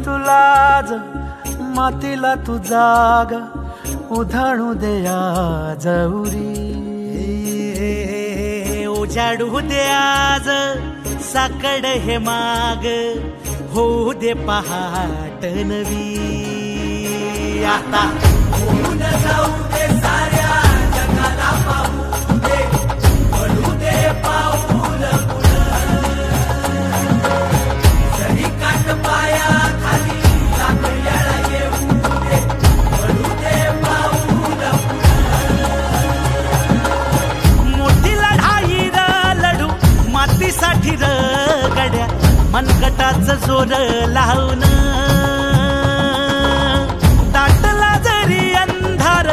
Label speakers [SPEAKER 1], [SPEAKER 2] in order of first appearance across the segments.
[SPEAKER 1] तुलाज मातीला तू जाग उधाणू दे आज उरी
[SPEAKER 2] उजाडू दे आज साकड हे माग होऊ दे पहाट नवी आता होऊन जाऊ दे साऱ्या जगाला पाहू दे पडू दे पाऊल जरी काट पाया खाली साखळ्याला येऊ दे पडू दे पाऊल मोठी लढाई लढू मातीसाठी गड्या मनगटाचं जोर लावून दाटला जरी अंधार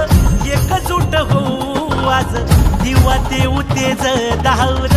[SPEAKER 2] एकजूट होऊ आज दिवा देऊ तेज दावर